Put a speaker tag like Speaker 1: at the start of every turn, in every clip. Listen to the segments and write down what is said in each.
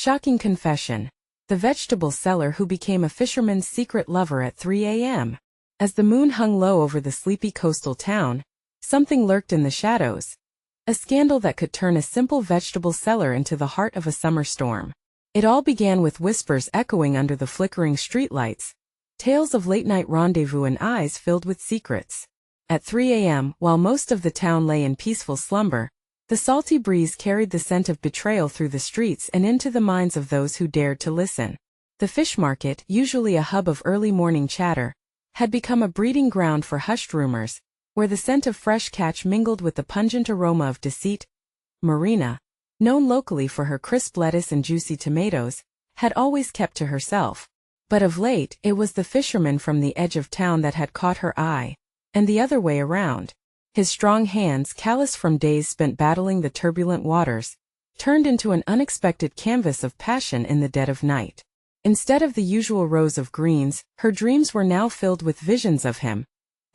Speaker 1: Shocking confession. The vegetable seller who became a fisherman's secret lover at 3 a.m. As the moon hung low over the sleepy coastal town, something lurked in the shadows. A scandal that could turn a simple vegetable seller into the heart of a summer storm. It all began with whispers echoing under the flickering streetlights, tales of late-night rendezvous and eyes filled with secrets. At 3 a.m., while most of the town lay in peaceful slumber, the salty breeze carried the scent of betrayal through the streets and into the minds of those who dared to listen. The fish market, usually a hub of early morning chatter, had become a breeding ground for hushed rumors, where the scent of fresh catch mingled with the pungent aroma of deceit. Marina, known locally for her crisp lettuce and juicy tomatoes, had always kept to herself. But of late, it was the fisherman from the edge of town that had caught her eye, and the other way around. His strong hands, callous from days spent battling the turbulent waters, turned into an unexpected canvas of passion in the dead of night. Instead of the usual rows of greens, her dreams were now filled with visions of him,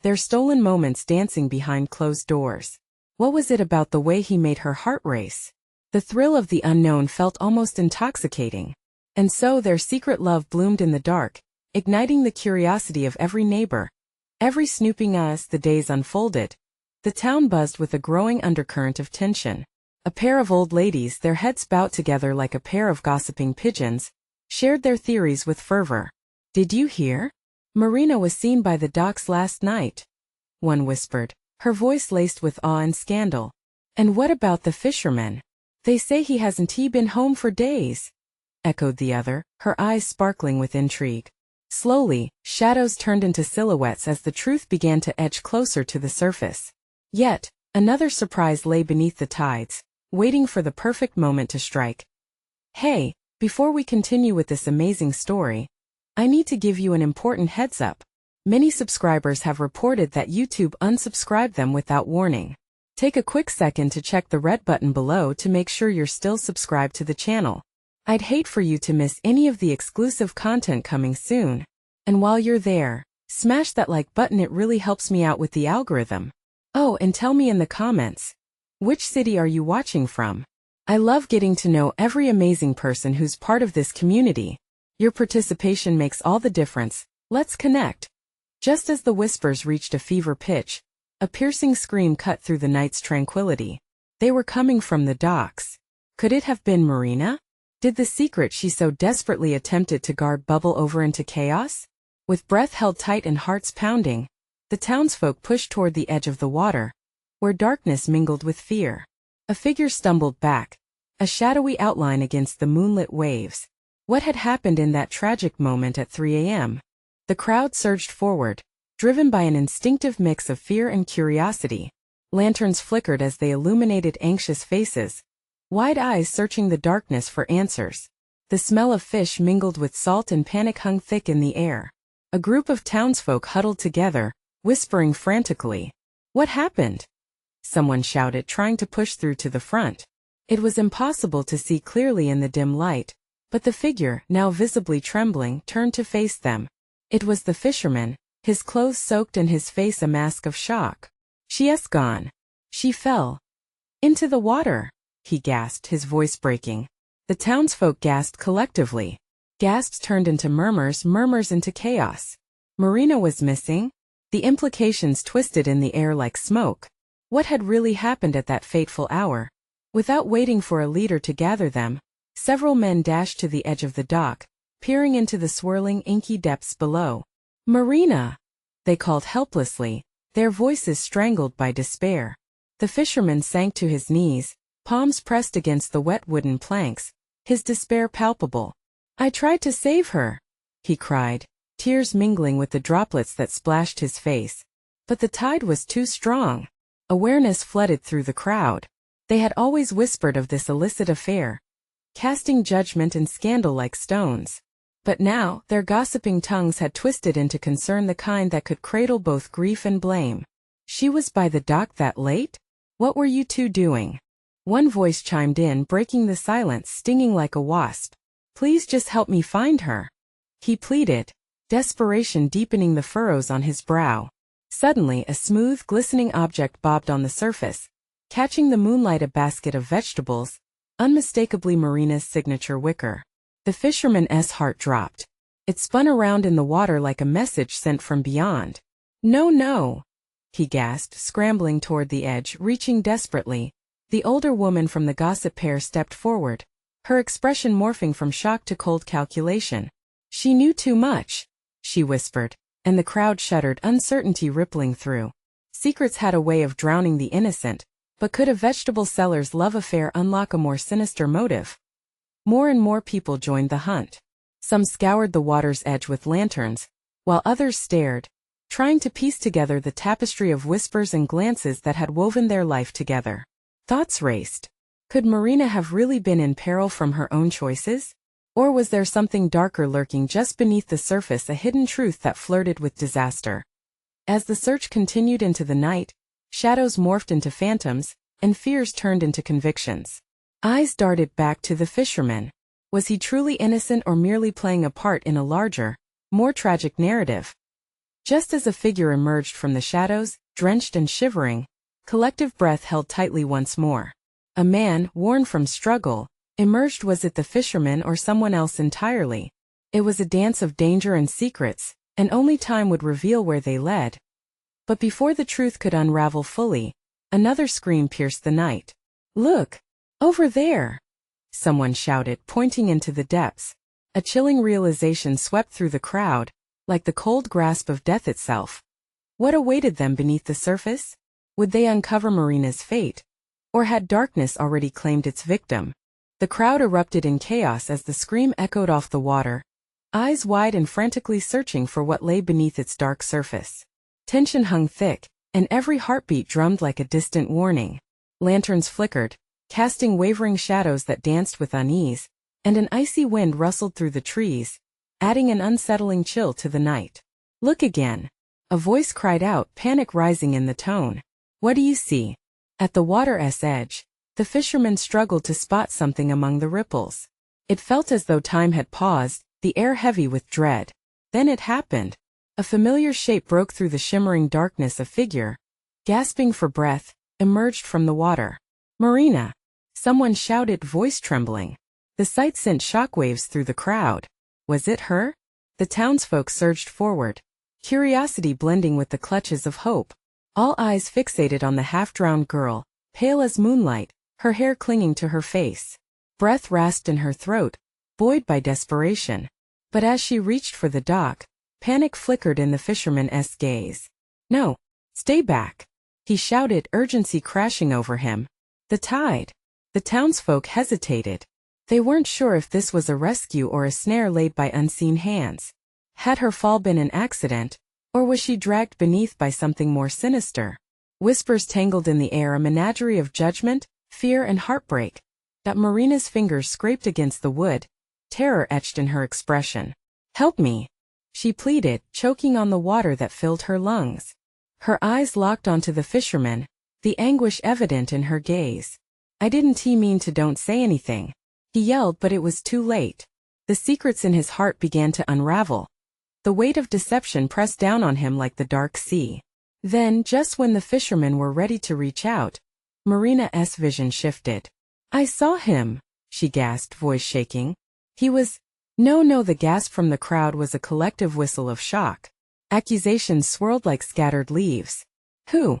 Speaker 1: their stolen moments dancing behind closed doors. What was it about the way he made her heart race? The thrill of the unknown felt almost intoxicating. And so their secret love bloomed in the dark, igniting the curiosity of every neighbor. Every snooping as the days unfolded, the town buzzed with a growing undercurrent of tension. A pair of old ladies, their heads bowed together like a pair of gossiping pigeons, shared their theories with fervor. "Did you hear? Marina was seen by the docks last night," one whispered, her voice laced with awe and scandal. "And what about the fisherman? They say he hasn't been home for days," echoed the other, her eyes sparkling with intrigue. Slowly, shadows turned into silhouettes as the truth began to edge closer to the surface. Yet, another surprise lay beneath the tides, waiting for the perfect moment to strike. Hey, before we continue with this amazing story, I need to give you an important heads up. Many subscribers have reported that YouTube unsubscribed them without warning. Take a quick second to check the red button below to make sure you're still subscribed to the channel. I'd hate for you to miss any of the exclusive content coming soon. And while you're there, smash that like button, it really helps me out with the algorithm. Oh, and tell me in the comments, which city are you watching from? I love getting to know every amazing person who's part of this community. Your participation makes all the difference. Let's connect. Just as the whispers reached a fever pitch, a piercing scream cut through the night's tranquility. They were coming from the docks. Could it have been Marina? Did the secret she so desperately attempted to guard bubble over into chaos? With breath held tight and hearts pounding, the townsfolk pushed toward the edge of the water, where darkness mingled with fear. A figure stumbled back, a shadowy outline against the moonlit waves. What had happened in that tragic moment at 3 a.m.? The crowd surged forward, driven by an instinctive mix of fear and curiosity. Lanterns flickered as they illuminated anxious faces, wide eyes searching the darkness for answers. The smell of fish mingled with salt and panic hung thick in the air. A group of townsfolk huddled together, whispering frantically. "What happened?" someone shouted, trying to push through to the front. It was impossible to see clearly in the dim light, but the figure, now visibly trembling, turned to face them. It was the fisherman, his clothes soaked and his face a mask of shock. "She's gone. She fell into the water," he gasped, his voice breaking. The townsfolk gasped collectively. Gasps turned into murmurs, murmurs into chaos. Marina was missing? The implications twisted in the air like smoke. What had really happened at that fateful hour? Without waiting for a leader to gather them, several men dashed to the edge of the dock, peering into the swirling, inky depths below. "Marina!" they called helplessly, their voices strangled by despair. The fisherman sank to his knees, palms pressed against the wet wooden planks, his despair palpable. "I tried to save her," he cried, tears mingling with the droplets that splashed his face. But the tide was too strong. Awareness flooded through the crowd. They had always whispered of this illicit affair, casting judgment and scandal like stones. But now, their gossiping tongues had twisted into concern, the kind that could cradle both grief and blame. "She was by the dock that late? What were you two doing?" One voice chimed in, breaking the silence, stinging like a wasp. "Please just help me find her," he pleaded, desperation deepening the furrows on his brow. Suddenly, a smooth, glistening object bobbed on the surface, catching the moonlight, a basket of vegetables, unmistakably Marina's signature wicker. The fisherman's heart dropped. It spun around in the water like a message sent from beyond. "No, no," he gasped, scrambling toward the edge, reaching desperately. The older woman from the gossip pair stepped forward, her expression morphing from shock to cold calculation. "She knew too much," she whispered, and the crowd shuddered, uncertainty rippling through. Secrets had a way of drowning the innocent, but could a vegetable seller's love affair unlock a more sinister motive? More and more people joined the hunt. Some scoured the water's edge with lanterns, while others stared, trying to piece together the tapestry of whispers and glances that had woven their life together. Thoughts raced. Could Marina have really been in peril from her own choices? Or was there something darker lurking just beneath the surface, a hidden truth that flirted with disaster? As the search continued into the night, shadows morphed into phantoms, and fears turned into convictions. Eyes darted back to the fisherman. Was he truly innocent or merely playing a part in a larger, more tragic narrative? Just as a figure emerged from the shadows, drenched and shivering, collective breath held tightly once more. A man, worn from struggle, emerged. Was it the fisherman or someone else entirely? It was a dance of danger and secrets, and only time would reveal where they led. But before the truth could unravel fully, another scream pierced the night. "Look! Over there!" someone shouted, pointing into the depths. A chilling realization swept through the crowd, like the cold grasp of death itself. What awaited them beneath the surface? Would they uncover Marina's fate? Or had darkness already claimed its victim? The crowd erupted in chaos as the scream echoed off the water, eyes wide and frantically searching for what lay beneath its dark surface. Tension hung thick, and every heartbeat drummed like a distant warning. Lanterns flickered, casting wavering shadows that danced with unease, and an icy wind rustled through the trees, adding an unsettling chill to the night. "Look again!" a voice cried out, panic rising in the tone. "What do you see?" At the water's edge, the fisherman struggled to spot something among the ripples. It felt as though time had paused, the air heavy with dread. Then it happened. A familiar shape broke through the shimmering darkness. A figure, gasping for breath, emerged from the water. "Marina!" someone shouted, voice trembling. The sight sent shockwaves through the crowd. Was it her? The townsfolk surged forward, curiosity blending with the clutches of hope. All eyes fixated on the half-drowned girl, pale as moonlight, her hair clinging to her face. Breath rasped in her throat, buoyed by desperation. But as she reached for the dock, panic flickered in the fisherman's gaze. "No! Stay back!" he shouted, urgency crashing over him. The tide! The townsfolk hesitated. They weren't sure if this was a rescue or a snare laid by unseen hands. Had her fall been an accident, or was she dragged beneath by something more sinister? Whispers tangled in the air, a menagerie of judgment, fear and heartbreak. Marina's fingers scraped against the wood, terror etched in her expression. "Help me!" she pleaded, choking on the water that filled her lungs. Her eyes locked onto the fisherman, the anguish evident in her gaze. "I didn't mean to. Don't say anything," he yelled, but it was too late. The secrets in his heart began to unravel. The weight of deception pressed down on him like the dark sea. Then, just when the fishermen were ready to reach out, Marina's vision shifted. "I saw him," she gasped, voice shaking. "He was—" No, the gasp from the crowd was a collective whistle of shock. Accusations swirled like scattered leaves. Who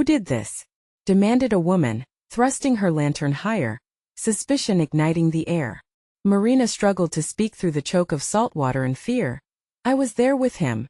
Speaker 1: did this?" demanded a woman, thrusting her lantern higher, suspicion igniting the air. Marina struggled to speak through the choke of salt water and fear. "I was there with him.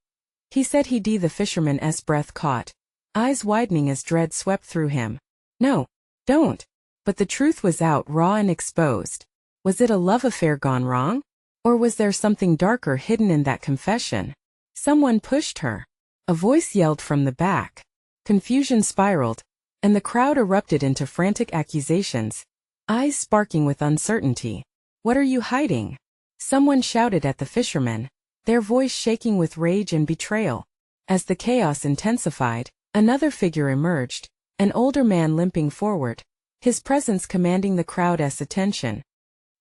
Speaker 1: He said he'd." The fisherman's breath caught, eyes widening as dread swept through him. "No, don't." But the truth was out, raw and exposed. Was it a love affair gone wrong? Or was there something darker hidden in that confession? Someone pushed her. A voice yelled from the back. Confusion spiraled, and the crowd erupted into frantic accusations, eyes sparking with uncertainty. "What are you hiding?" someone shouted at the fisherman, their voice shaking with rage and betrayal. As the chaos intensified, another figure emerged, an older man limping forward, his presence commanding the crowd's attention.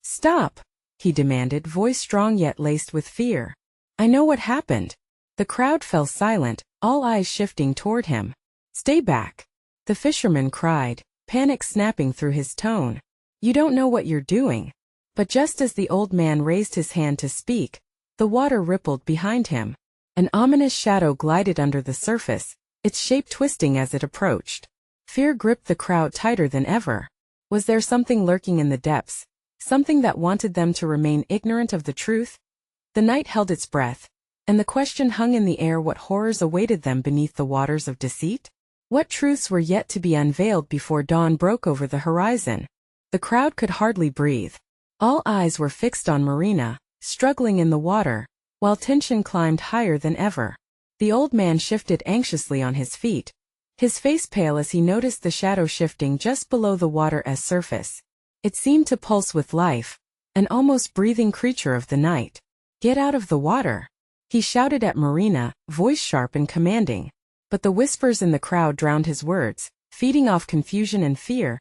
Speaker 1: "Stop!" he demanded, voice strong yet laced with fear. "I know what happened." The crowd fell silent, all eyes shifting toward him. "Stay back!" the fisherman cried, panic snapping through his tone. You don't know what you're doing. But just as the old man raised his hand to speak, the water rippled behind him. An ominous shadow glided under the surface, its shape twisting as it approached. Fear gripped the crowd tighter than ever. Was there something lurking in the depths, something that wanted them to remain ignorant of the truth? The night held its breath, and the question hung in the air: what horrors awaited them beneath the waters of deceit? What truths were yet to be unveiled before dawn broke over the horizon? The crowd could hardly breathe. All eyes were fixed on Marina, struggling in the water, while tension climbed higher than ever. The old man shifted anxiously on his feet, his face pale as he noticed the shadow shifting just below the water's surface. It seemed to pulse with life, an almost breathing creature of the night. "Get out of the water!" he shouted at Marina, voice sharp and commanding. But the whispers in the crowd drowned his words, feeding off confusion and fear,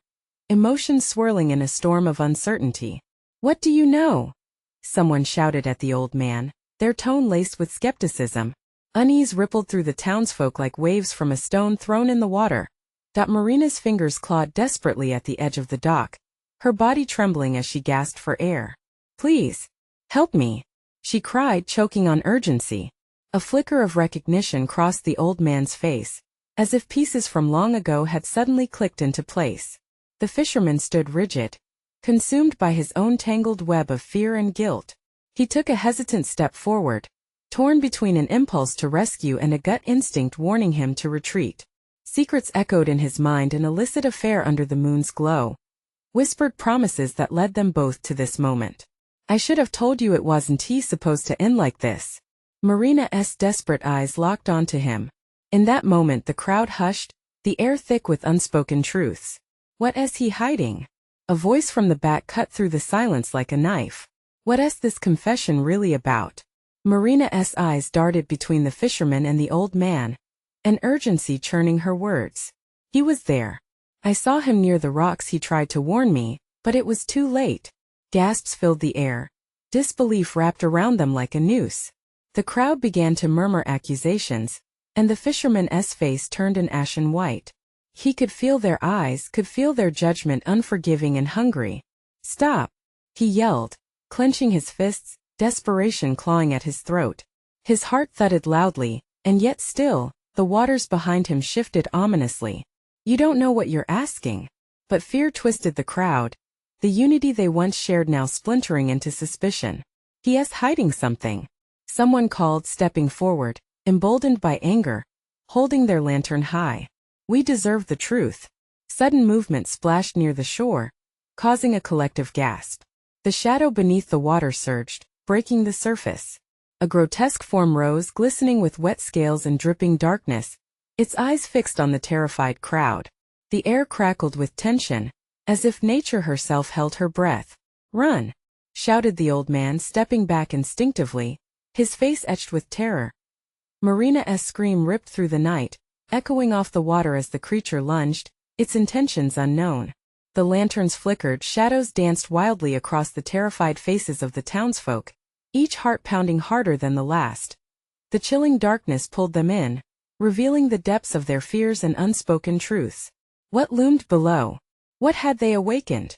Speaker 1: emotions swirling in a storm of uncertainty. "What do you know?" someone shouted at the old man, their tone laced with skepticism. Unease rippled through the townsfolk like waves from a stone thrown in the water. Marina's fingers clawed desperately at the edge of the dock, her body trembling as she gasped for air. "Please, help me," she cried, choking on urgency. A flicker of recognition crossed the old man's face, as if pieces from long ago had suddenly clicked into place. The fisherman stood rigid, consumed by his own tangled web of fear and guilt. He took a hesitant step forward, torn between an impulse to rescue and a gut instinct warning him to retreat. Secrets echoed in his mind, an illicit affair under the moon's glow, whispered promises that led them both to this moment. "I should have told you it wasn't supposed to end like this." Marina's desperate eyes locked onto him. In that moment the crowd hushed, the air thick with unspoken truths. "What is he hiding?" A voice from the back cut through the silence like a knife. "What is this confession really about?" Marina's eyes darted between the fisherman and the old man, an urgency churning her words. "He was there. I saw him near the rocks. He tried to warn me, but it was too late." Gasps filled the air. Disbelief wrapped around them like a noose. The crowd began to murmur accusations, and the fisherman's face turned an ashen white. He could feel their eyes, could feel their judgment, unforgiving and hungry. "Stop!" he yelled, clenching his fists, desperation clawing at his throat. His heart thudded loudly, and yet still, the waters behind him shifted ominously. "You don't know what you're asking." But fear twisted the crowd, the unity they once shared now splintering into suspicion. "He is hiding something," someone called, stepping forward, emboldened by anger, holding their lantern high. "We deserve the truth." Sudden movement splashed near the shore, causing a collective gasp. The shadow beneath the water surged, breaking the surface. A grotesque form rose, glistening with wet scales and dripping darkness, its eyes fixed on the terrified crowd. The air crackled with tension, as if nature herself held her breath. "Run!" shouted the old man, stepping back instinctively, his face etched with terror. Marina's scream ripped through the night, echoing off the water as the creature lunged, its intentions unknown. The lanterns flickered, shadows danced wildly across the terrified faces of the townsfolk, each heart pounding harder than the last. The chilling darkness pulled them in, revealing the depths of their fears and unspoken truths. What loomed below? What had they awakened?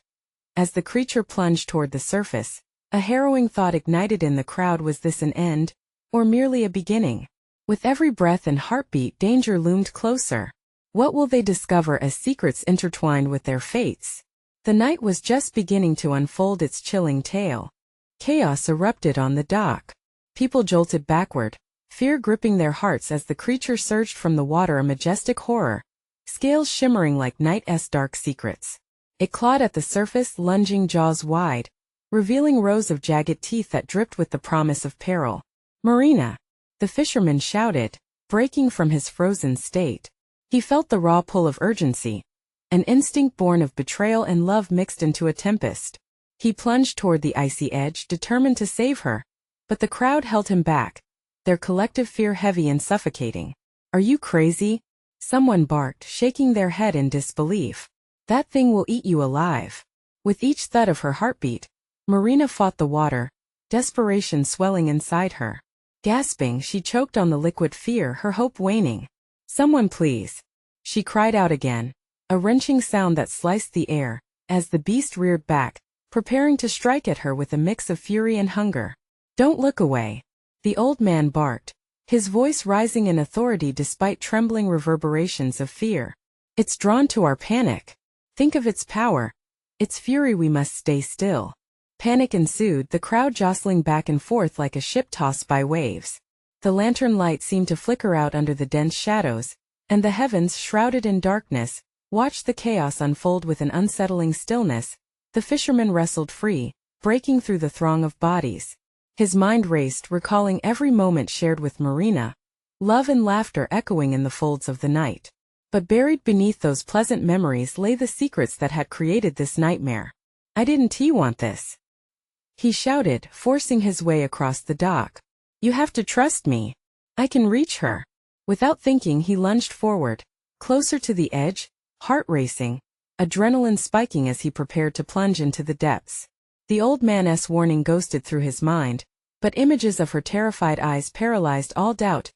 Speaker 1: As the creature plunged toward the surface, a harrowing thought ignited in the crowd: was this an end, or merely a beginning? With every breath and heartbeat, danger loomed closer. What will they discover as secrets intertwined with their fates? The night was just beginning to unfold its chilling tale. Chaos erupted on the dock. People jolted backward, fear gripping their hearts as the creature surged from the water, a majestic horror, scales shimmering like night's dark secrets. It clawed at the surface, lunging jaws wide, revealing rows of jagged teeth that dripped with the promise of peril. "Marina!" the fisherman shouted, breaking from his frozen state. He felt the raw pull of urgency, an instinct born of betrayal and love mixed into a tempest. He plunged toward the icy edge, determined to save her, but the crowd held him back, their collective fear heavy and suffocating. "Are you crazy?" someone barked, shaking their head in disbelief. "That thing will eat you alive." With each thud of her heartbeat, Marina fought the water, desperation swelling inside her. Gasping, she choked on the liquid fear, her hope waning. "Someone please!" she cried out again, a wrenching sound that sliced the air, as the beast reared back, preparing to strike at her with a mix of fury and hunger. "Don't look away," the old man barked, his voice rising in authority despite trembling reverberations of fear. "It's drawn to our panic. Think of its power. Its fury. We must stay still." Panic ensued, the crowd jostling back and forth like a ship tossed by waves. The lantern light seemed to flicker out under the dense shadows, and the heavens, shrouded in darkness, watched the chaos unfold with an unsettling stillness. The fisherman wrestled free, breaking through the throng of bodies. His mind raced, recalling every moment shared with Marina, love and laughter echoing in the folds of the night. But buried beneath those pleasant memories lay the secrets that had created this nightmare. "I didn't want this," he shouted, forcing his way across the dock. "You have to trust me. I can reach her." Without thinking, he lunged forward, closer to the edge, heart racing, adrenaline spiking as he prepared to plunge into the depths. The old man's warning ghosted through his mind, but images of her terrified eyes paralyzed all doubt.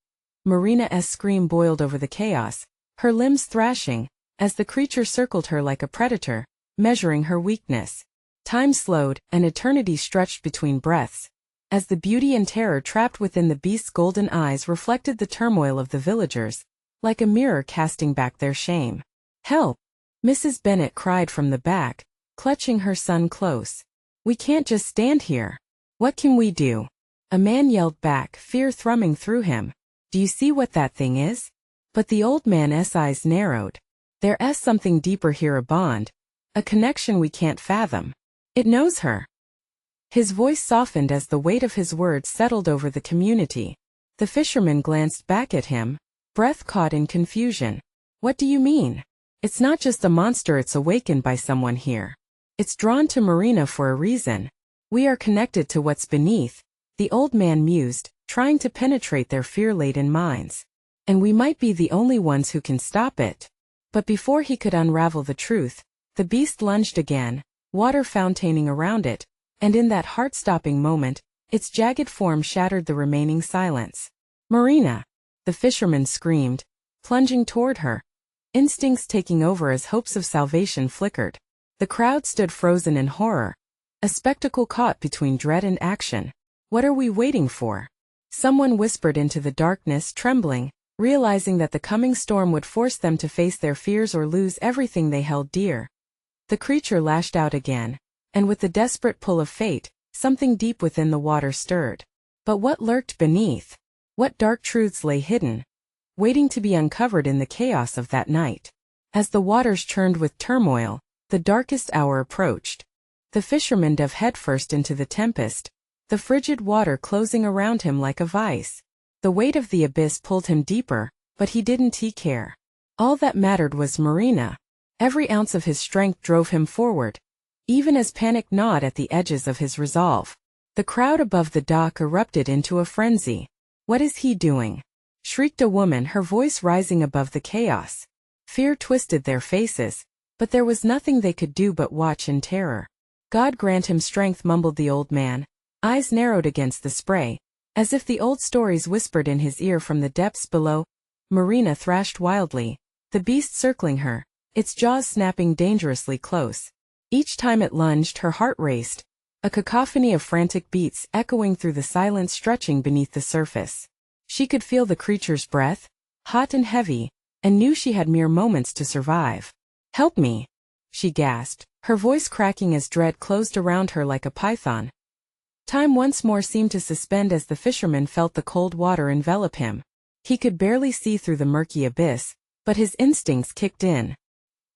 Speaker 1: Marina's scream boiled over the chaos, her limbs thrashing, as the creature circled her like a predator, measuring her weakness. Time slowed, an eternity stretched between breaths, as the beauty and terror trapped within the beast's golden eyes reflected the turmoil of the villagers, like a mirror casting back their shame. "Help!" Mrs. Bennet cried from the back, clutching her son close. "We can't just stand here. What can we do?" A man yelled back, fear thrumming through him. "Do you see what that thing is?" But the old man's eyes narrowed. "There's something deeper here, a bond. A connection we can't fathom. It knows her." His voice softened as the weight of his words settled over the community. The fisherman glanced back at him, breath caught in confusion. "What do you mean?" "It's not just a monster, it's awakened by someone here. It's drawn to Marina for a reason. We are connected to what's beneath," the old man mused, trying to penetrate their fear-laden minds. "And we might be the only ones who can stop it." But before he could unravel the truth, the beast lunged again, water fountaining around it, and in that heart-stopping moment, its jagged form shattered the remaining silence. "Marina!" the fisherman screamed, plunging toward her, instincts taking over as hopes of salvation flickered. The crowd stood frozen in horror, a spectacle caught between dread and action. "What are we waiting for?" someone whispered into the darkness, trembling, realizing that the coming storm would force them to face their fears or lose everything they held dear. The creature lashed out again, and with the desperate pull of fate, something deep within the water stirred. But what lurked beneath? What dark truths lay hidden, waiting to be uncovered in the chaos of that night? As the waters churned with turmoil, the darkest hour approached. The fisherman dove headfirst into the tempest, the frigid water closing around him like a vice. The weight of the abyss pulled him deeper, but he didn't care. All that mattered was Marina. Every ounce of his strength drove him forward, even as panic gnawed at the edges of his resolve. The crowd above the dock erupted into a frenzy. "What is he doing?" shrieked a woman, her voice rising above the chaos. Fear twisted their faces, but there was nothing they could do but watch in terror. "God grant him strength," mumbled the old man, eyes narrowed against the spray, as if the old stories whispered in his ear from the depths below. Marina thrashed wildly, the beast circling her, its jaws snapping dangerously close. Each time it lunged, her heart raced, a cacophony of frantic beats echoing through the silence stretching beneath the surface. She could feel the creature's breath, hot and heavy, and knew she had mere moments to survive. "Help me," she gasped, her voice cracking as dread closed around her like a python. Time once more seemed to suspend as the fisherman felt the cold water envelop him. He could barely see through the murky abyss, but his instincts kicked in.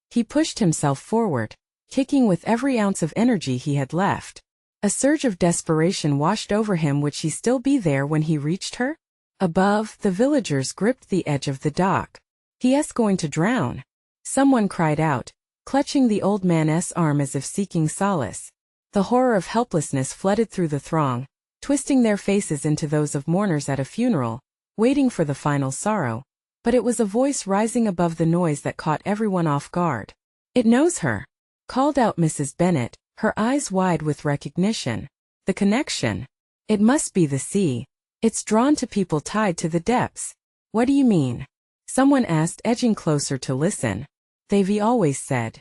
Speaker 1: He pushed himself forward, kicking with every ounce of energy he had left. A surge of desperation washed over him. Would she still be there when he reached her? Above, the villagers gripped the edge of the dock. "He's going to drown," someone cried out, clutching the old man's arm as if seeking solace. The horror of helplessness flooded through the throng, twisting their faces into those of mourners at a funeral, waiting for the final sorrow. But it was a voice rising above the noise that caught everyone off guard. "It knows her," called out Mrs. Bennet, her eyes wide with recognition. "The connection. It must be the sea. It's drawn to people tied to the depths." "What do you mean?" someone asked, edging closer to listen. "They've always said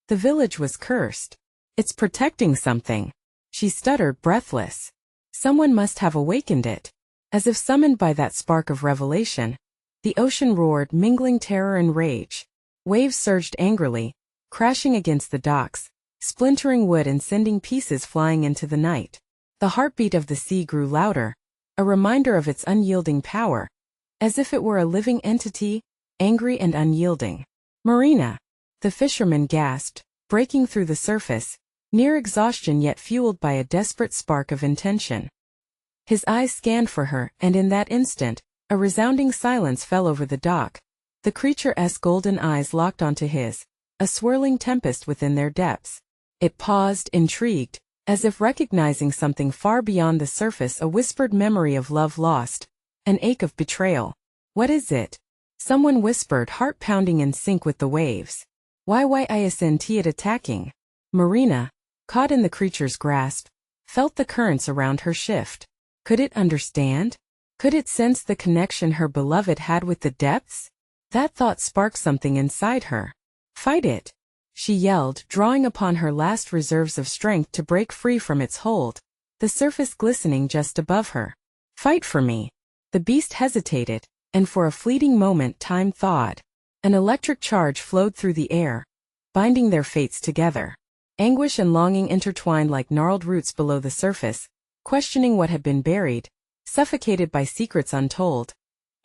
Speaker 1: The village was cursed. It's protecting something. She stuttered, breathless. Someone must have awakened it. As if summoned by that spark of revelation, the ocean roared, mingling terror and rage. Waves surged angrily, crashing against the docks, splintering wood and sending pieces flying into the night. The heartbeat of the sea grew louder, a reminder of its unyielding power, as if it were a living entity, angry and unyielding. "Marina!" The fisherman gasped, breaking through the surface, near exhaustion yet fueled by a desperate spark of intention. His eyes scanned for her, and in that instant, a resounding silence fell over the dock. The creature's golden eyes locked onto his, a swirling tempest within their depths. It paused, intrigued, as if recognizing something far beyond the surface, a whispered memory of love lost, an ache of betrayal. "What is it?" Someone whispered, heart pounding in sync with the waves. "Why isn't it attacking?" Marina, caught in the creature's grasp, felt the currents around her shift. Could it understand? Could it sense the connection her beloved had with the depths? That thought sparked something inside her. "Fight it!" she yelled, drawing upon her last reserves of strength to break free from its hold, the surface glistening just above her. "Fight for me!" The beast hesitated, and for a fleeting moment time thawed. An electric charge flowed through the air, binding their fates together. Anguish and longing intertwined like gnarled roots below the surface, questioning what had been buried, suffocated by secrets untold.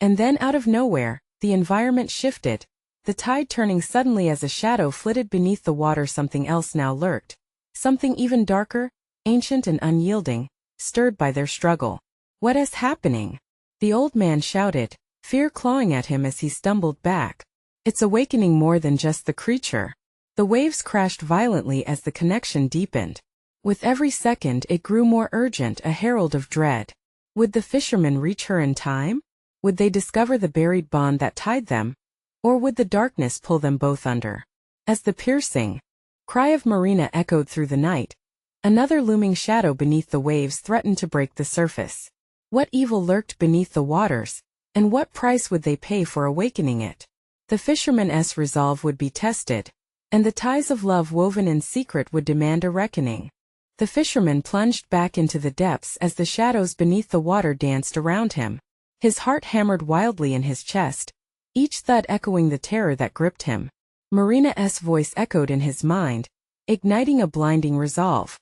Speaker 1: And then out of nowhere, the environment shifted, the tide turning suddenly as a shadow flitted beneath the water. Something else now lurked, something even darker, ancient and unyielding, stirred by their struggle. "What is happening?" the old man shouted, fear clawing at him as he stumbled back. "It's awakening more than just the creature." The waves crashed violently as the connection deepened. With every second it grew more urgent, a herald of dread. Would the fishermen reach her in time? Would they discover the buried bond that tied them? Or would the darkness pull them both under? As the piercing cry of Marina echoed through the night, another looming shadow beneath the waves threatened to break the surface. What evil lurked beneath the waters, and what price would they pay for awakening it? The fisherman's resolve would be tested, and the ties of love woven in secret would demand a reckoning. The fisherman plunged back into the depths as the shadows beneath the water danced around him. His heart hammered wildly in his chest, each thud echoing the terror that gripped him. Marina's voice echoed in his mind, igniting a blinding resolve.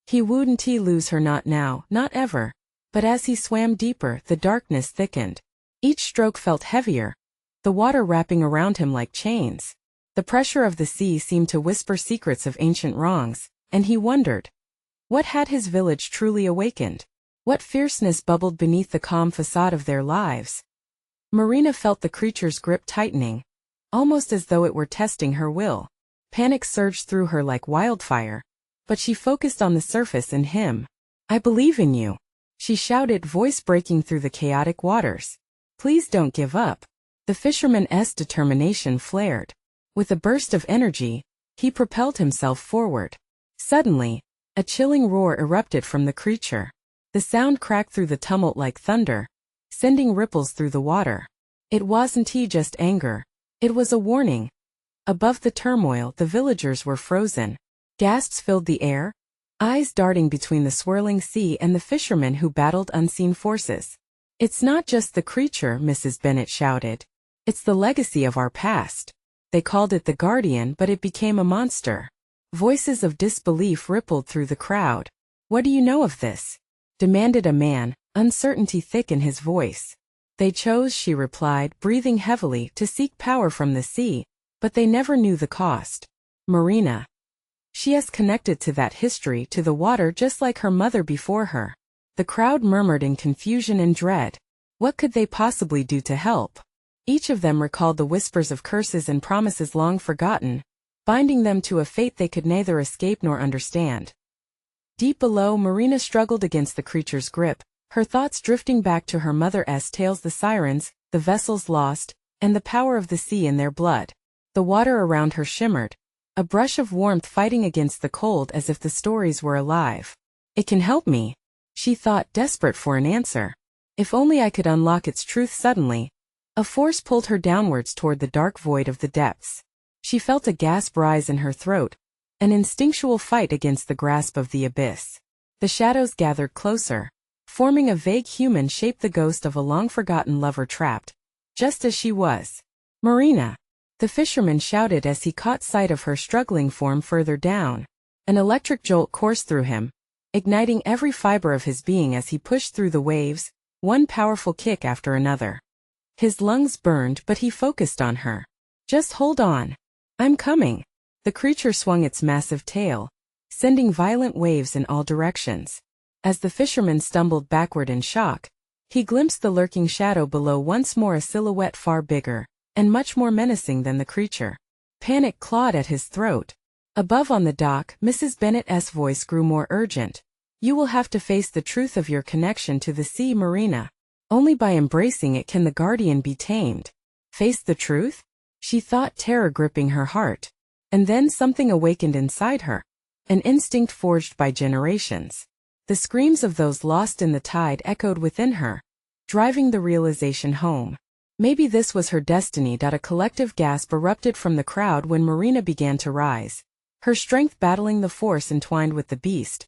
Speaker 1: He wouldn't lose her, not now, not ever. But as he swam deeper, the darkness thickened. Each stroke felt heavier, the water wrapping around him like chains. The pressure of the sea seemed to whisper secrets of ancient wrongs, and he wondered, what had his village truly awakened? What fierceness bubbled beneath the calm facade of their lives? Marina felt the creature's grip tightening, almost as though it were testing her will. Panic surged through her like wildfire, but she focused on the surface and him. "I believe in you," she shouted, voice breaking through the chaotic waters. "Please don't give up." The fisherman's determination flared. With a burst of energy, he propelled himself forward. Suddenly, a chilling roar erupted from the creature. The sound cracked through the tumult like thunder, sending ripples through the water. It wasn't just anger. It was a warning. Above the turmoil, the villagers were frozen. Gasps filled the air, eyes darting between the swirling sea and the fishermen who battled unseen forces. "It's not just the creature," Mrs. Bennet shouted. "It's the legacy of our past. They called it the Guardian, but it became a monster." Voices of disbelief rippled through the crowd. "What do you know of this?" demanded a man, uncertainty thick in his voice. "They chose," she replied, breathing heavily, "to seek power from the sea, but they never knew the cost. Marina. She is connected to that history, to the water, just like her mother before her." The crowd murmured in confusion and dread. What could they possibly do to help? Each of them recalled the whispers of curses and promises long forgotten, binding them to a fate they could neither escape nor understand. Deep below, Marina struggled against the creature's grip, her thoughts drifting back to her mother's tales, the sirens, the vessels lost, and the power of the sea in their blood. The water around her shimmered, a brush of warmth fighting against the cold, as if the stories were alive. "It can help me," she thought, desperate for an answer. "If only I could unlock its truth." Suddenly, a force pulled her downwards toward the dark void of the depths. She felt a gasp rise in her throat, an instinctual fight against the grasp of the abyss. The shadows gathered closer, forming a vague human shape, the ghost of a long-forgotten lover trapped, just as she was. "Marina!" The fisherman shouted as he caught sight of her struggling form further down. An electric jolt coursed through him, igniting every fiber of his being as he pushed through the waves, one powerful kick after another. His lungs burned, but he focused on her. "Just hold on. I'm coming." The creature swung its massive tail, sending violent waves in all directions. As the fisherman stumbled backward in shock, he glimpsed the lurking shadow below, once more a silhouette far bigger and much more menacing than the creature. Panic clawed at his throat. Above on the dock, Mrs. Bennett's voice grew more urgent. "You will have to face the truth of your connection to the sea, Marina. Only by embracing it can the guardian be tamed." Face the truth? She thought, terror gripping her heart. And then something awakened inside her. An instinct forged by generations. The screams of those lost in the tide echoed within her, driving the realization home. Maybe this was her destiny. A collective gasp erupted from the crowd when Marina began to rise, her strength battling the force entwined with the beast.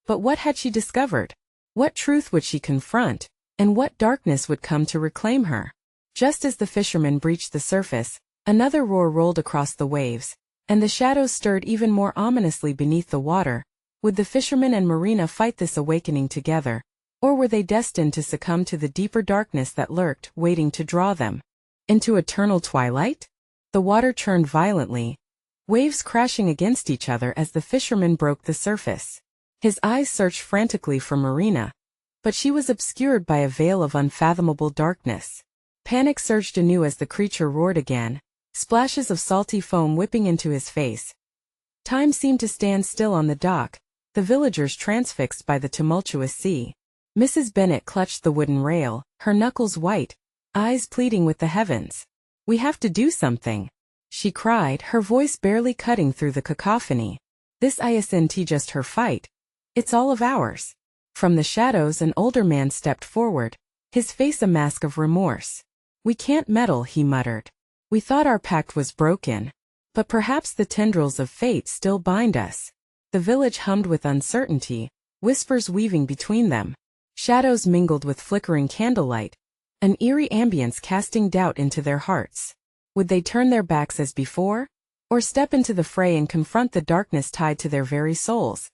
Speaker 1: But what had she discovered? What truth would she confront, and what darkness would come to reclaim her? Just as the fisherman breached the surface, another roar rolled across the waves, and the shadows stirred even more ominously beneath the water. Would the fisherman and Marina fight this awakening together, or were they destined to succumb to the deeper darkness that lurked, waiting to draw them into eternal twilight? The water churned violently, waves crashing against each other as the fisherman broke the surface. His eyes searched frantically for Marina, but she was obscured by a veil of unfathomable darkness. Panic surged anew as the creature roared again, splashes of salty foam whipping into his face. Time seemed to stand still on the dock, the villagers transfixed by the tumultuous sea. Mrs. Bennet clutched the wooden rail, her knuckles white, eyes pleading with the heavens. "We have to do something," she cried, her voice barely cutting through the cacophony. "This isn't just her fight. It's all of ours." From the shadows an older man stepped forward, his face a mask of remorse. "We can't meddle," he muttered. "We thought our pact was broken. But perhaps the tendrils of fate still bind us." The village hummed with uncertainty, whispers weaving between them. Shadows mingled with flickering candlelight, an eerie ambience casting doubt into their hearts. Would they turn their backs as before, or step into the fray and confront the darkness tied to their very souls?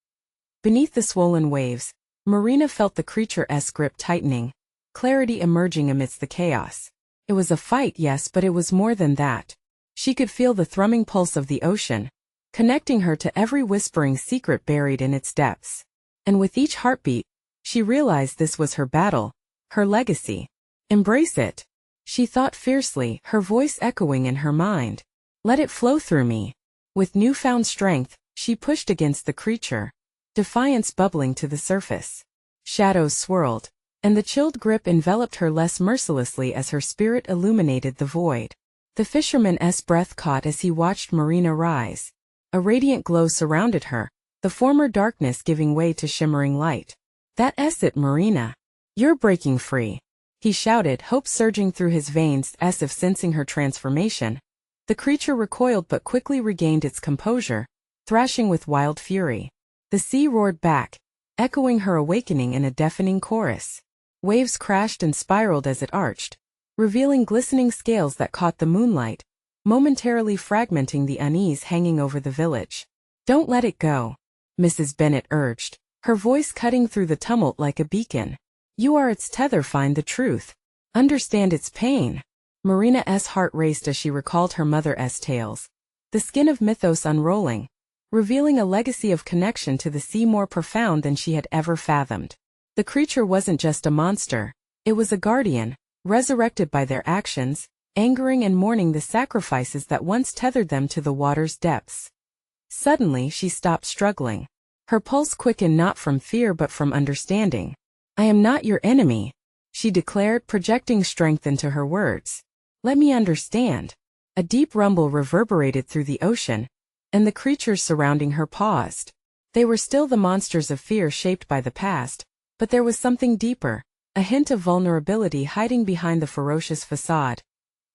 Speaker 1: Beneath the swollen waves, Marina felt the creature's grip tightening, clarity emerging amidst the chaos. It was a fight, yes, but it was more than that. She could feel the thrumming pulse of the ocean, connecting her to every whispering secret buried in its depths. And with each heartbeat, she realized this was her battle, her legacy. "Embrace it," she thought fiercely, her voice echoing in her mind. "Let it flow through me." With newfound strength, she pushed against the creature, defiance bubbling to the surface. Shadows swirled, and the chilled grip enveloped her less mercilessly as her spirit illuminated the void. The fisherman's breath caught as he watched Marina rise. A radiant glow surrounded her, the former darkness giving way to shimmering light. "That's it, Marina. You're breaking free," he shouted, hope surging through his veins as if sensing her transformation. The creature recoiled but quickly regained its composure, thrashing with wild fury. The sea roared back, echoing her awakening in a deafening chorus. Waves crashed and spiraled as it arched, revealing glistening scales that caught the moonlight, momentarily fragmenting the unease hanging over the village. "Don't let it go," Mrs. Bennet urged, her voice cutting through the tumult like a beacon. "You are its tether, find the truth. Understand its pain." Marina's heart raced as she recalled her mother's tales, the skin of mythos unrolling, revealing a legacy of connection to the sea more profound than she had ever fathomed. The creature wasn't just a monster, it was a guardian, resurrected by their actions, angering and mourning the sacrifices that once tethered them to the water's depths. Suddenly she stopped struggling. Her pulse quickened not from fear but from understanding. "I am not your enemy," she declared, projecting strength into her words. "Let me understand." A deep rumble reverberated through the ocean, and the creatures surrounding her paused. They were still the monsters of fear shaped by the past, but there was something deeper, a hint of vulnerability hiding behind the ferocious facade.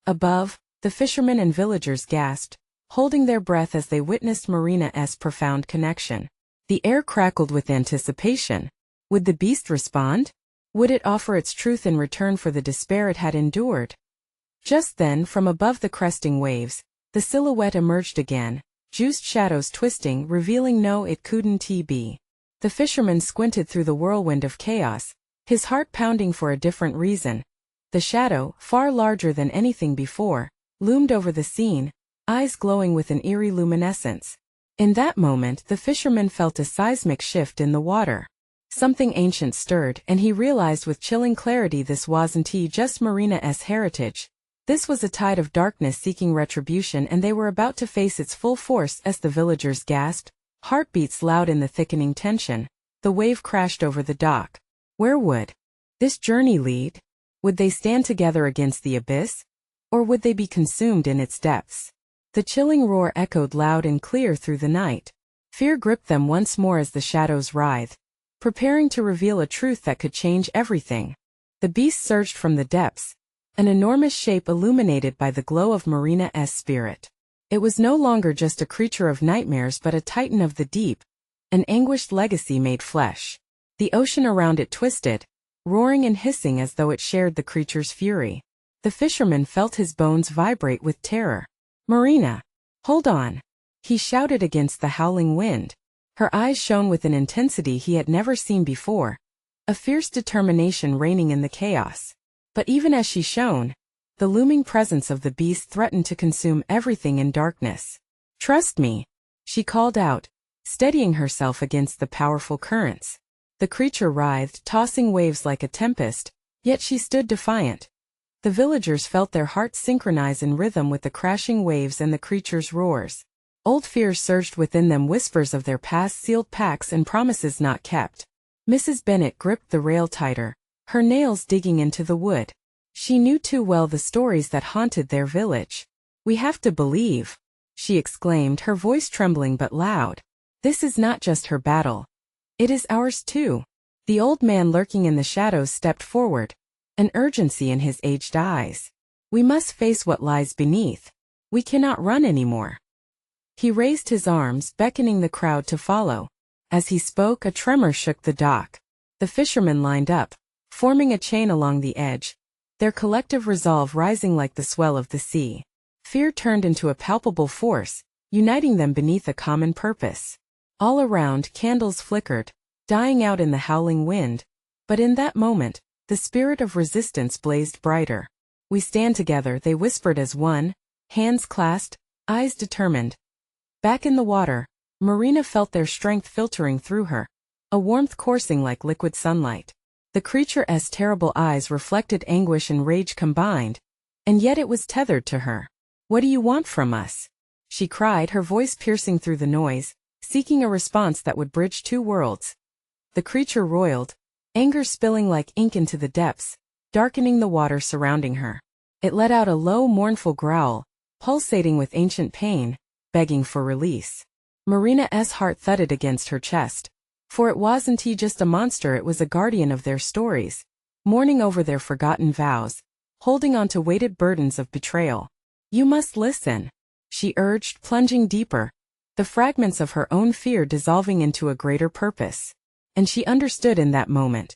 Speaker 1: Above, the fishermen and villagers gasped, holding their breath as they witnessed Marina's profound connection. The air crackled with anticipation. Would the beast respond? Would it offer its truth in return for the despair it had endured? Just then, from above the cresting waves, the silhouette emerged again, juiced shadows twisting, revealing no, it couldn't be. The fisherman squinted through the whirlwind of chaos, his heart pounding for a different reason. The shadow, far larger than anything before, loomed over the scene, eyes glowing with an eerie luminescence. In that moment, the fisherman felt a seismic shift in the water. Something ancient stirred, and he realized with chilling clarity this wasn't just Marina's heritage. This was a tide of darkness seeking retribution, and they were about to face its full force as the villagers gasped, heartbeats loud in the thickening tension. The wave crashed over the dock. Where would this journey lead? Would they stand together against the abyss? Or would they be consumed in its depths? The chilling roar echoed loud and clear through the night. Fear gripped them once more as the shadows writhed, preparing to reveal a truth that could change everything. The beast surged from the depths, an enormous shape illuminated by the glow of Marina's spirit. It was no longer just a creature of nightmares but a titan of the deep, an anguished legacy made flesh. The ocean around it twisted, roaring and hissing as though it shared the creature's fury. The fisherman felt his bones vibrate with terror. "Marina! Hold on!" he shouted against the howling wind. Her eyes shone with an intensity he had never seen before, a fierce determination reigning in the chaos. But even as she shone, the looming presence of the beast threatened to consume everything in darkness. "Trust me," she called out, steadying herself against the powerful currents. The creature writhed, tossing waves like a tempest, yet she stood defiant. The villagers felt their hearts synchronize in rhythm with the crashing waves and the creature's roars. Old fears surged within them, whispers of their past, sealed pacts and promises not kept. Mrs. Bennet gripped the rail tighter, her nails digging into the wood. She knew too well the stories that haunted their village. "We have to believe," she exclaimed, her voice trembling but loud. "This is not just her battle. It is ours too." The old man lurking in the shadows stepped forward, an urgency in his aged eyes. "We must face what lies beneath. We cannot run anymore." He raised his arms, beckoning the crowd to follow. As he spoke, a tremor shook the dock. The fishermen lined up, forming a chain along the edge, their collective resolve rising like the swell of the sea. Fear turned into a palpable force, uniting them beneath a common purpose. All around, candles flickered, dying out in the howling wind, but in that moment, the spirit of resistance blazed brighter. "We stand together," they whispered as one, hands clasped, eyes determined. Back in the water, Marina felt their strength filtering through her, a warmth coursing like liquid sunlight. The creature's terrible eyes reflected anguish and rage combined, and yet it was tethered to her. "What do you want from us?" she cried, her voice piercing through the noise, seeking a response that would bridge two worlds. The creature roiled, anger spilling like ink into the depths, darkening the water surrounding her. It let out a low, mournful growl, pulsating with ancient pain, begging for release. Marina's heart thudded against her chest. For it wasn't just a monster, it was a guardian of their stories, mourning over their forgotten vows, holding on to weighted burdens of betrayal. "You must listen," she urged, plunging deeper, the fragments of her own fear dissolving into a greater purpose. And she understood in that moment.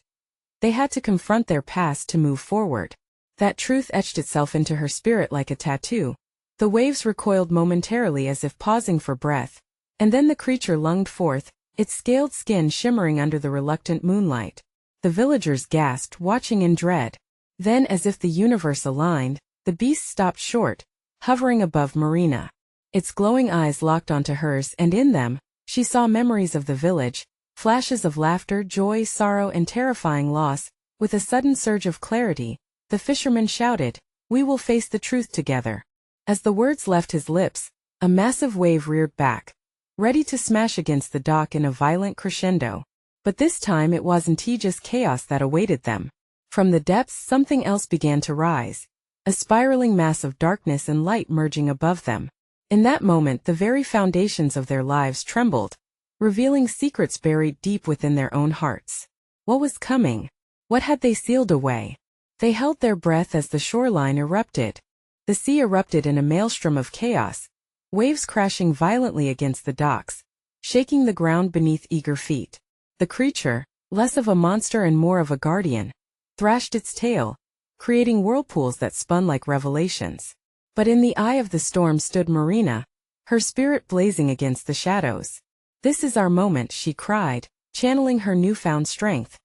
Speaker 1: They had to confront their past to move forward. That truth etched itself into her spirit like a tattoo. The waves recoiled momentarily as if pausing for breath, and then the creature lunged forth, its scaled skin shimmering under the reluctant moonlight. The villagers gasped, watching in dread. Then, as if the universe aligned, the beast stopped short, hovering above Marina. Its glowing eyes locked onto hers, and in them, she saw memories of the village, flashes of laughter, joy, sorrow, and terrifying loss. With a sudden surge of clarity, the fisherman shouted, "We will face the truth together." As the words left his lips, a massive wave reared back, ready to smash against the dock in a violent crescendo. But this time it wasn't just chaos that awaited them. From the depths, something else began to rise, a spiraling mass of darkness and light merging above them. In that moment, the very foundations of their lives trembled, revealing secrets buried deep within their own hearts. What was coming? What had they sealed away? They held their breath as the shoreline erupted. The sea erupted in a maelstrom of chaos, waves crashing violently against the docks, shaking the ground beneath eager feet. The creature, less of a monster and more of a guardian, thrashed its tail, creating whirlpools that spun like revelations. But in the eye of the storm stood Marina, her spirit blazing against the shadows. "This is our moment," she cried, channeling her newfound strength.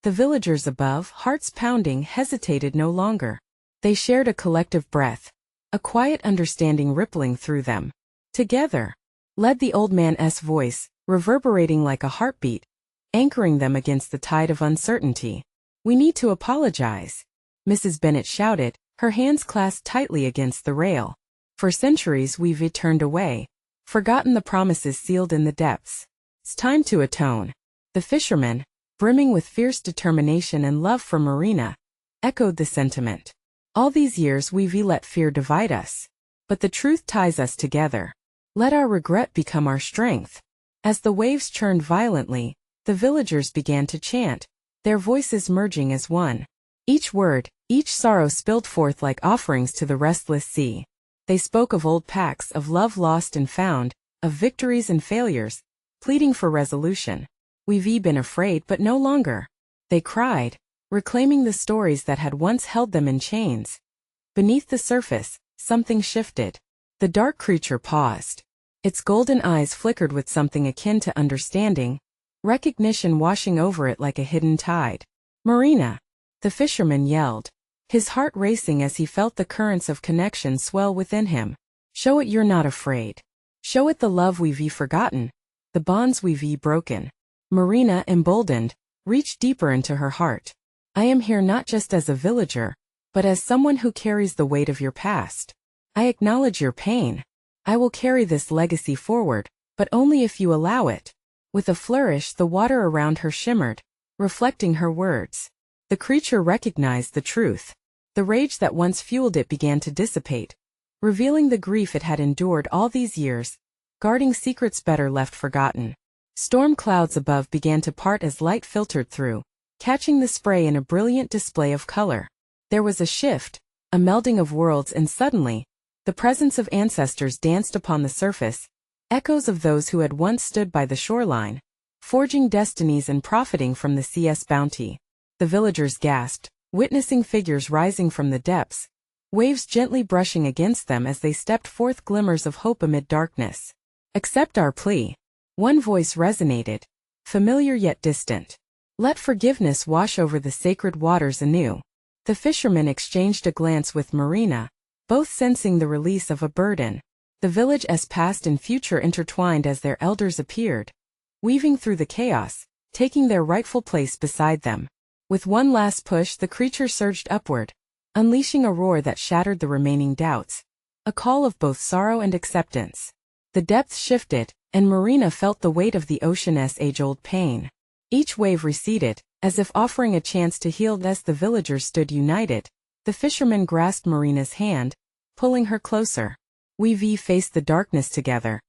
Speaker 1: The villagers above, hearts pounding, hesitated no longer. They shared a collective breath, a quiet understanding rippling through them. "Together," led the old man's voice, reverberating like a heartbeat, anchoring them against the tide of uncertainty. "We need to apologize," Mrs. Bennet shouted, her hands clasped tightly against the rail. "For centuries we've turned away, forgotten the promises sealed in the depths. It's time to atone." The fisherman, brimming with fierce determination and love for Marina, echoed the sentiment. "All these years we've let fear divide us. But the truth ties us together. Let our regret become our strength." As the waves churned violently, the villagers began to chant, their voices merging as one. Each word, each sorrow spilled forth like offerings to the restless sea. They spoke of old pacts, of love lost and found, of victories and failures, pleading for resolution. "We've been afraid, but no longer," they cried, reclaiming the stories that had once held them in chains. Beneath the surface, something shifted. The dark creature paused. Its golden eyes flickered with something akin to understanding, recognition washing over it like a hidden tide. "Marina!" the fisherman yelled, his heart racing as he felt the currents of connection swell within him. "Show it you're not afraid. Show it the love we've forgotten, the bonds we've broken." Marina, emboldened, reached deeper into her heart. "I am here not just as a villager, but as someone who carries the weight of your past. I acknowledge your pain. I will carry this legacy forward, but only if you allow it." With a flourish, the water around her shimmered, reflecting her words. The creature recognized the truth. The rage that once fueled it began to dissipate, revealing the grief it had endured all these years, guarding secrets better left forgotten. Storm clouds above began to part as light filtered through, catching the spray in a brilliant display of color. There was a shift, a melding of worlds, and suddenly, the presence of ancestors danced upon the surface, echoes of those who had once stood by the shoreline, forging destinies and profiting from the sea's bounty. The villagers gasped, witnessing figures rising from the depths, waves gently brushing against them as they stepped forth, glimmers of hope amid darkness. "Accept our plea," one voice resonated, familiar yet distant. "Let forgiveness wash over the sacred waters anew." The fishermen exchanged a glance with Marina, both sensing the release of a burden. The village's past and future intertwined as their elders appeared, weaving through the chaos, taking their rightful place beside them. With one last push, the creature surged upward, unleashing a roar that shattered the remaining doubts, a call of both sorrow and acceptance. The depths shifted, and Marina felt the weight of the ocean's age-old pain. Each wave receded, as if offering a chance to heal. As the villagers stood united, the fisherman grasped Marina's hand, pulling her closer. "We've faced the darkness together,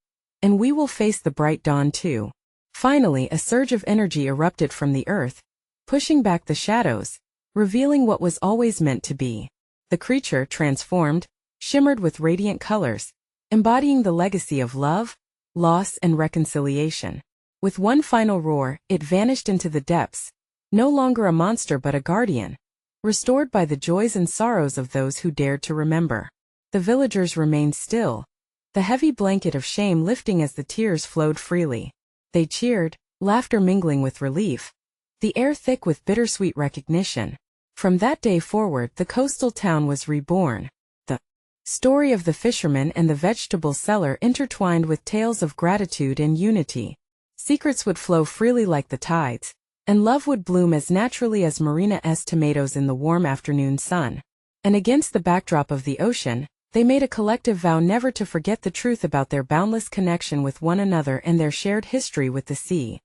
Speaker 1: and we will face the bright dawn too." Finally, a surge of energy erupted from the earth, pushing back the shadows, revealing what was always meant to be. The creature, transformed, shimmered with radiant colors, embodying the legacy of love, loss, and reconciliation. With one final roar, it vanished into the depths, no longer a monster but a guardian, restored by the joys and sorrows of those who dared to remember. The villagers remained still, the heavy blanket of shame lifting as the tears flowed freely. They cheered, laughter mingling with relief, the air thick with bittersweet recognition. From that day forward, the coastal town was reborn. The story of the fisherman and the vegetable seller intertwined with tales of gratitude and unity. Secrets would flow freely like the tides, and love would bloom as naturally as Marina's tomatoes in the warm afternoon sun. And against the backdrop of the ocean, they made a collective vow never to forget the truth about their boundless connection with one another and their shared history with the sea.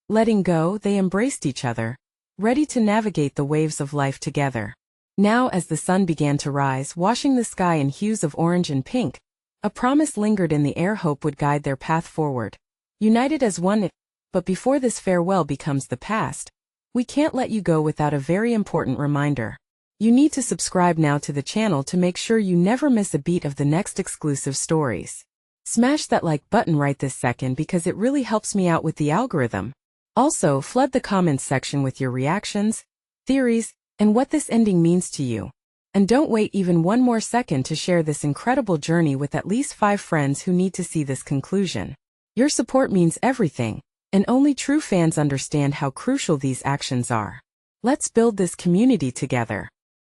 Speaker 1: Letting go, they embraced each other, ready to navigate the waves of life together. Now, as the sun began to rise, washing the sky in hues of orange and pink, a promise lingered in the air: hope would guide their path forward. United as one. But before this farewell becomes the past, we can't let you go without a very important reminder. You need to subscribe now to the channel to make sure you never miss a beat of the next exclusive stories. Smash that like button right this second because it really helps me out with the algorithm. Also, flood the comments section with your reactions, theories, and what this ending means to you. And don't wait even one more second to share this incredible journey with at least 5 friends who need to see this conclusion. Your support means everything, and only true fans understand how crucial these actions are. Let's build this community together.